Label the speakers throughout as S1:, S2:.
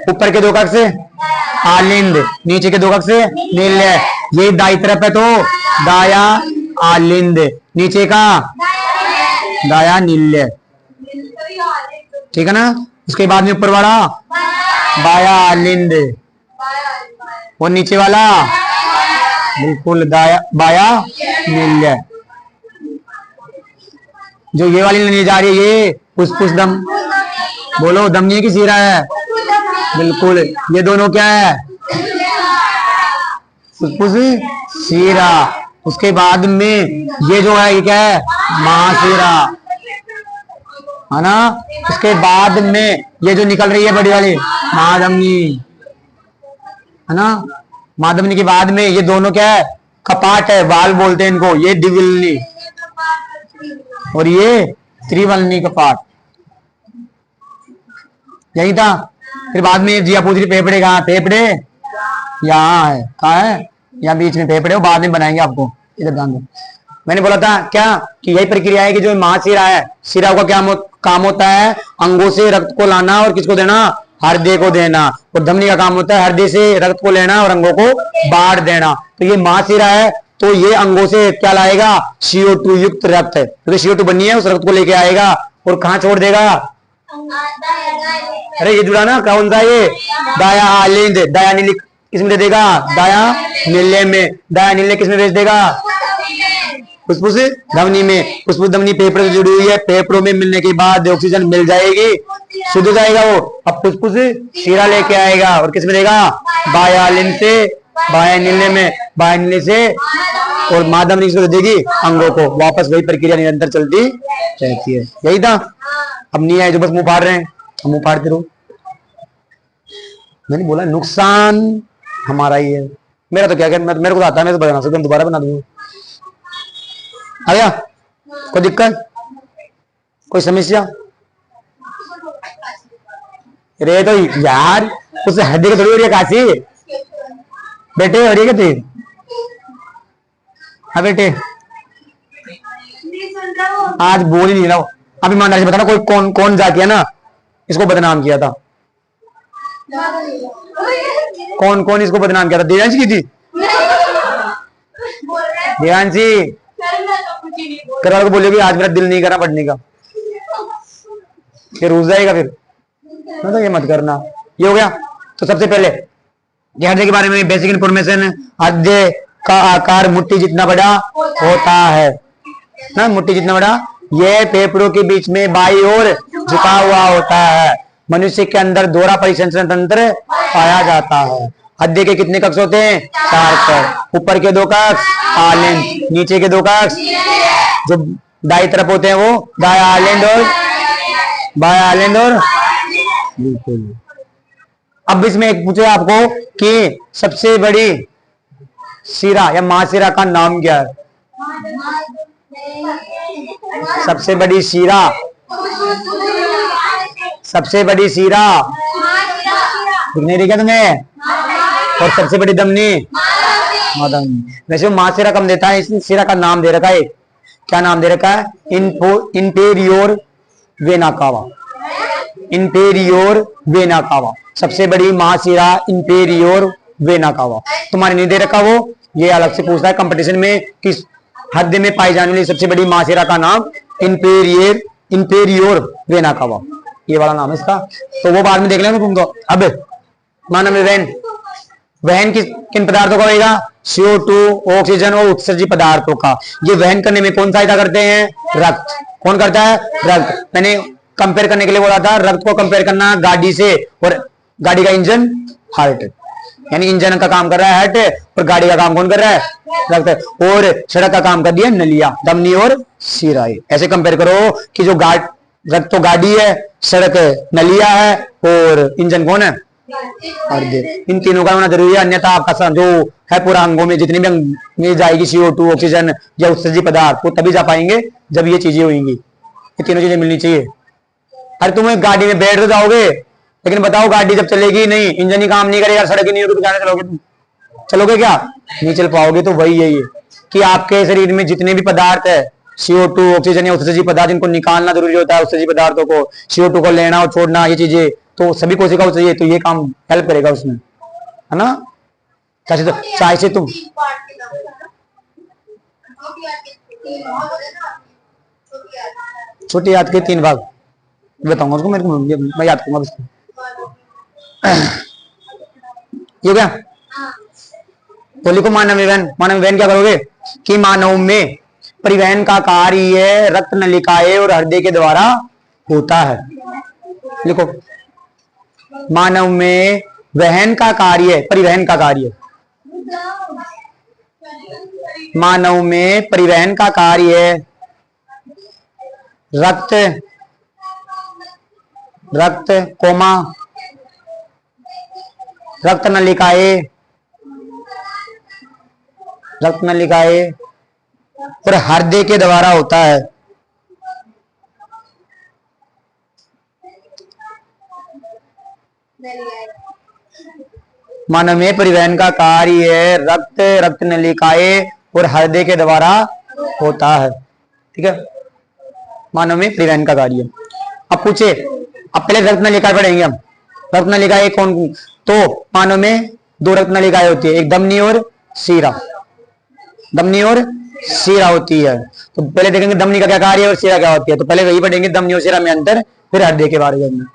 S1: ऊपर के दो कक्ष से आलिंद, नीचे के दो कक्ष से नील्य। ये दाई तरफ है तो दाया आलिंद, नीचे का दाया नील्य। ठीक है ना। उसके बाद में ऊपर वाला बाया आलिंद और नीचे वाला बिल्कुल दाया बाया नील्य। जो ये वाली नहीं जा रही है ये फुसफुस दम, बोलो दमनी की सीरा है, बिल्कुल। ये दोनों क्या है, फुसफुस सीरा। उसके बाद में ये जो है ये क्या है, महासीरा, है ना। उसके बाद में ये जो निकल रही है बड़ी वाली महाधमनी, है ना। महाधमनी के बाद में ये दोनों क्या है, कपाट है, वाल बोलते हैं इनको। ये द्विवल्नी और ये त्रिवल्नी कपाट। यही था। फिर बाद में जिया पूछ रही फेफड़े कहाँ, फेफड़े यहाँ है, कहाँ है, यहाँ बीच में फेफड़े हो, बाद में बनाएंगे आपको, इधर ध्यान दो। मैंने बोला था क्या कि यही प्रक्रिया है कि जो महाशिरा है, शिरा का क्या काम होता है, अंगों से रक्त को लाना और किसको देना, हृदय को देना। और धमनी का काम होता है हृदय से रक्त को लेना और अंगों को बाढ़ देना। तो ये महाशिरा है तो ये अंगों से क्या लाएगा, CO2 युक्त रक्त है, क्योंकि CO2 बनी है, उस रक्त को लेके आएगा और कहाँ छोड़ देगा। अरे ये जुड़ा ना, कौन सा ये, दाया आलिंद, दाया नीली किसमें दे देगा, दाया नीले में। दाया नीले किसमें भेज देगा, फुसफुस धमनी में। फुसफुस धमनी फेफड़े से जुड़ी हुई है, फेफड़ों में मिलने के बाद ऑक्सीजन मिल जाएगी, शुद्ध हो जाएगा वो। अब फुसफुस शीरा लेके आएगा और किसमें देगा, बाया आलिंद से, बाया नीले में, बाया नीले से, और माधमनी किसको दे देगी, अंगों को। वापस वही प्रक्रिया निरंतर चलती रहती है। यही था। अब नहीं आए जो बस मुंह फाड़ रहे हैं, मुंह फाड़ते रहो। मैंने बोला नुकसान हमारा ही है, मेरा तो क्या मेरे को आता है, मैं तो बना सकता हूँ, दोबारा बना दूंगा। आ गया, कोई दिक्कत, कोई समस्या? रे तो यार उससे हड्डी की थोड़ी हो रही है काशी, बेटे हो रही है क्या? हाँ बेटे आज बोल ही नहीं रहा हूं। अब ईमानदारी से बताना, कोई कौन जाके है ना इसको बदनाम किया था, कौन इसको बदनाम किया था? देवांशी की थी, देवांशी घर वालों को बोलोगे आज मेरा दिल नहीं करा पढ़ने का, फिर रुस जाएगा फिर, तो ये मत करना। ये हो गया। तो सबसे पहले हृदय के बारे में बेसिक इंफॉर्मेशन, हृदय का आकार मुट्ठी जितना बड़ा होता है ना, मुट्ठी जितना बड़ा। ये फेफड़ों के बीच में बाई ओर झुका हुआ होता है। मनुष्य के अंदर दोहरा परिसंचरण तंत्र पाया जाता है। हृदय के कितने कक्ष होते हैं, 4 कक्ष। ऊपर के 2 कक्ष आलिंद, नीचे के 2 कक्ष जो दाई तरफ होते हैं वो दाया आलिंद और बाया आलिंद। और बिल्कुल। अब इसमें एक पूछे आपको कि सबसे बड़ी शिरा या महाशिरा का नाम क्या है? सबसे बड़ी शिरा, सबसे बड़ी शिरा दिख नहीं रही क्या तुम्हें? और सबसे बड़ी धमनी महाधमनी। वैसे महाशिरा कम देता है, इस शिरा का नाम दे रखा है, क्या नाम दे रखा है, इंफेरियोर वेना कावा, इंफेरियोर वेना कावा। सबसे बड़ी महाशिरा इंफेरियोर वेना कावा। तुम्हारे नहीं दे रखा वो, ये अलग से पूछता है कंपटीशन में, किस हृदय में पाई जाने वाली सबसे बड़ी महाशिरा का नाम इंफेरियोर वेना कावा, ये वाला नाम है इसका। तो वो बाद में देख लेना तुमको। अब माना में वहन किन पदार्थों का होगा, CO2 ऑक्सीजन और उत्सर्जी पदार्थों का। ये वहन करने में कौन सहायता करते हैं, रक्त। कौन करता है, रक्त। मैंने कंपेयर करने के लिए बोला था, रक्त को कंपेयर करना गाड़ी से, और गाड़ी का इंजन हार्ट, यानी इंजन का काम कर रहा है हार्ट और गाड़ी का काम कौन कर रहा है, रक्त। और सड़क का काम कर दिया नलिया, धमनी और शिरा। ऐसे कंपेयर करो कि जो रक्त तो गाड़ी है, सड़क नलिया है और इंजन कौन है, हृदय। इन तीनों का होना जरूरी है, अन्यथा आपका जो है पूरा अंगों में जितनी भी अंग में जाएगी CO2 ऑक्सीजन या उत्सर्जी पदार्थ, वो तभी जा पाएंगे जब ये चीजें होंगी। ये तीनों चीजें मिलनी चाहिए। अरे तुम गाड़ी में बैठ तो जाओगे, लेकिन बताओ गाड़ी जब चलेगी नहीं, इंजन ही काम नहीं करेगा, सड़क ही नहीं होगी, तो क्या चलोगे तुम? चलोगे क्या, नहीं चल पाओगे। तो वही है ये कि आपके शरीर में जितने भी पदार्थ है, CO2 ऑक्सीजन या उत्सर्जी पदार्थ, जिनको निकालना जरूरी होता है, उत्सर्जी पदार्थों को, CO2 को लेना और छोड़ना, ये चीजें तो सभी कोशिकाओं चाहिए, तो ये काम हेल्प करेगा उसमें, है ना। कैसे, तो चाय से तुम छोटी याद के 3 भाग बताऊंगा उसको, मेरे को मैं याद करूंगा उसको। ये क्या, तो लिखो मानव विवरण। मानव विवरण क्या करोगे कि मानव में परिवहन का कार्य रक्त नलिकाएं और हृदय के द्वारा होता है। लिखो, मानव में वहन का कार्य, परिवहन का कार्य, मानव में परिवहन का कार्य रक्त, रक्त कोमा रक्त नलिकाएं, रक्त नलिकाएं और हृदय के द्वारा होता है। मानव में परिवहन का कार्य रक्त, रक्त नलिकाएं और हृदय के द्वारा होता है। ठीक है, मानव में परिवहन का कार्य। अब पूछे, अब पहले रक्त नलिकाएं पढ़ेंगे हम। रक्त नलिकाएं कौन, तो मानव में 2 रक्त नलिकाएं होती है, एक धमनी और सीरा। धमनी और सीरा होती है। तो पहले देखेंगे धमनी का क्या कार्य है और सीरा क्या होती है। तो पहले वही पढ़ेंगे धमनी और सीरा में अंतर, फिर हृदय के बारे में।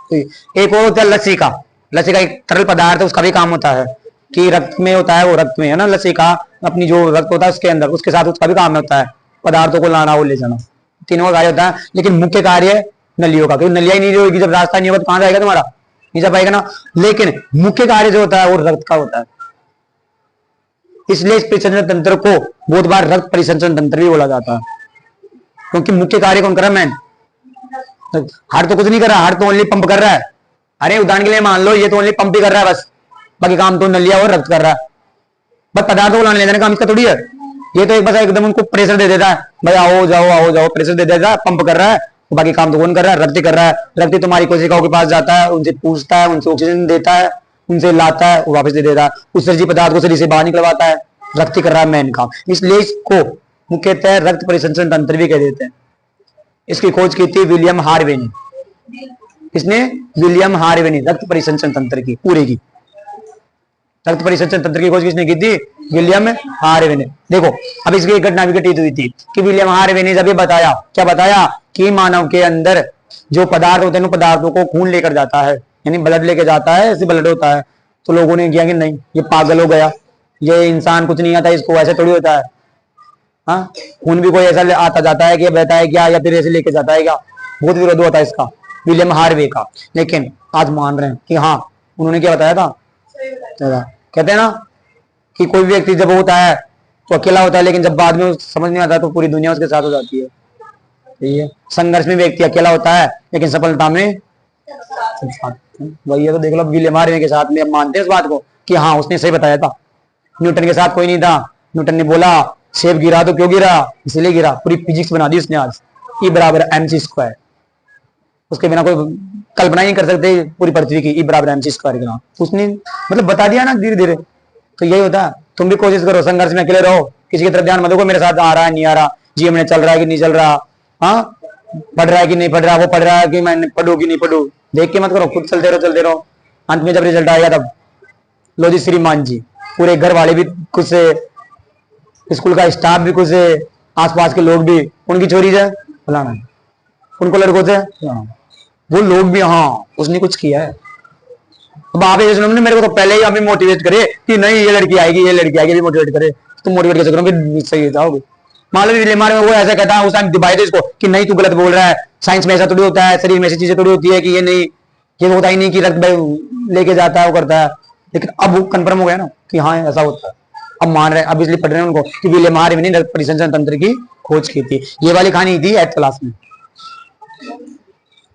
S1: तो एक और होता है लसिका। लसिका एक तरल पदार्थ है, उसका भी काम होता है कि रक्त में होता है, वो रक्त में है ना। लसिका अपनी जो रक्त होता है उसके अंदर, उसके साथ उसका भी काम होता है पदार्थों को लाना और ले जाना, तीनों का कार्य होता है। लेकिन मुख्य कार्य नलियों का, क्योंकि नलिया ही नहीं होगी, जब रास्ता नहीं होगा तो कहां जाएगा तुम्हारा, नहीं जा पाएगा ना। लेकिन मुख्य कार्य जो होता है वो रक्त का होता है। इसलिए इस परिसंचरण तंत्र को बहुत बार रक्त परिसंचरण तंत्र भी बोला जाता है, क्योंकि मुख्य कार्य कौन कर रहा है, मैन। हार्ट तो कुछ नहीं कर रहा, हार्ट तो ओनली पंप कर रहा है। अरे उदाहरण के लिए मान लो ये तो ओनली पंप ही कर रहा है बस, बाकी काम तो नलिया और रक्त कर रहा है। बस पदार्थों को लाने ले जाने का काम इसका थोड़ी है। ये तो एक बस एकदम उनको प्रेशर दे देता है, भाई आओ जाओ आओ जाओ, प्रेशर दे देता है, पंप कर रहा है। बाकी काम तो कौन कर रहा है, रक्त कर रहा है। रक्त तुम्हारी कोशिकाओं के पास जाता है, उनसे पूछता है, उनसे ऑक्सीजन देता है, उनसे लाता है, वापस दे देता है, उत्सर्जी पदार्थ को शरीर से बाहर निकलवाता है। रक्त कर रहा है मैन काम। इसलिए इसको मुख्यतः रक्त परिसंचरण तंत्र भी कह देते हैं। इसकी खोज की थी विलियम हार्वे ने। किसने, विलियम हार्वे ने रक्त परिसंचरण तंत्र की, पूरे की रक्त परिसंचरण तंत्र की खोज किसने की थी, विलियम हार्वे ने। देखो अब इसकी एक घटना भी घटित हुई थी कि विलियम हार्वे ने जब ये बताया, क्या बताया कि मानव के अंदर जो पदार्थ होते हैं उन पदार्थों को खून लेकर जाता है, यानी ब्लड लेके जाता है, ऐसे ब्लड होता है। तो लोगों ने किया कि नहीं ये पागल हो गया, ये इंसान कुछ नहीं आता, इसको ऐसे थोड़ी होता है। हाँ, खून भी कोई ऐसा आता जाता है कि बहता है क्या, या फिर ऐसे लेके जाता है क्या। बहुत विरोध होता है इसका, विलियम हार्वे का। लेकिन आज मान रहे हैं कि हाँ उन्होंने क्या बताया था। कहते हैं ना कि कोई भी व्यक्ति जब होता है तो अकेला होता है, लेकिन जब बाद में समझ नहीं आता तो पूरी दुनिया उसके साथ हो जाती है। ठीक है, संघर्ष में व्यक्ति अकेला होता है लेकिन सफलता में वही है। तो देख लो विलियम हार्वे के साथ में अब मानते हैं इस बात को कि हाँ उसने सही बताया था। न्यूटन के साथ कोई नहीं था, न्यूटन ने बोला सेब गिरा तो क्यों गिरा, इसलिए गिरा। पूरी फिजिक्स बना दी उसने आज, E बराबर mc²। उसके बिना कोई कल्पना ही नहीं कर सकते पूरी पृथ्वी की, E बराबर mc² के नाम उसने मतलब बता दिया ना धीरे धीरे। तो यही होता है, तुम भी कोशिश करो, संघर्ष में अकेले रहो, किसी की तरफ ध्यान मत दो मेरे साथ आ रहा है नहीं आ रहा, जीवन में चल रहा है कि नहीं चल रहा, हाँ पढ़ रहा है कि नहीं पढ़ रहा, वो पढ़ रहा है कि मैं पढ़ू कि नहीं पढ़ू, देख के मत करो, खुद चलते रहो। अंत में जब रिजल्ट आएगा तब लो जी श्रीमान जी, पूरे घर वाले भी खुश से, स्कूल का स्टाफ भी खुश है, आसपास के लोग भी, उनकी चोरी से फलाना, उनको लड़कों से वो लोग भी, हाँ उसने कुछ किया है। अब आप ने मेरे को तो पहले ही अभी मोटिवेट करे कि नहीं ये लड़की आएगी ये लड़की आएगी, भी मोटिवेट करे, तुम मोटिवेट कैसे करोगे, सही जाओगे। मान लो बीमार में वो ऐसा कहता है उस टाइम दिखाई दे इसको कि नहीं तू गलत बोल रहा है, साइंस में ऐसा थोड़ी होता है, शरीर में ऐसी चीजें थोड़ी होती है कि ये नहीं, ये होता ही नहीं कि रक्त लेके जाता है वो करता है। लेकिन अब वो कंफर्म हो गया ना कि हाँ ऐसा होता है, अब मान रहे हैं, अब इसलिए पढ़ रहे हैं उनको कि विलियम हार्वे ने रक्त परिसंचरण तंत्र की खोज की थी। ये वाली कहानी थी 8th क्लास में,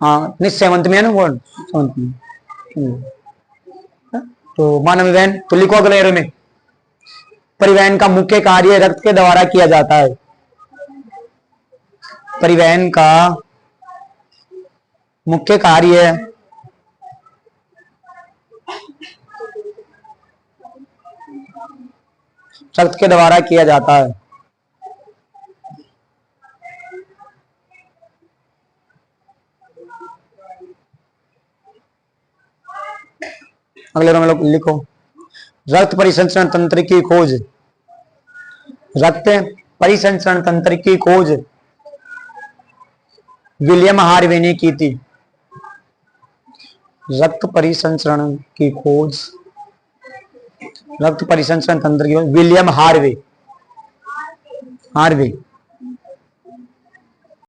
S1: हाँ नहीं 7th में है ना वो, 7th में। तो मानव वहन, तो लिखो अगले एरो में, परिवहन का मुख्य कार्य रक्त के द्वारा किया जाता है। परिवहन का मुख्य कार्य रक्त के द्वारा किया जाता है। अगले रो में लोग लिखो, रक्त परिसंचरण तंत्र की खोज, रक्त परिसंचरण तंत्र की खोज विलियम हार्वे ने की थी। रक्त परिसंचरण की खोज, रक्त परिसंचरण तंत्र की खोज विलियम हार्वे, हार्वे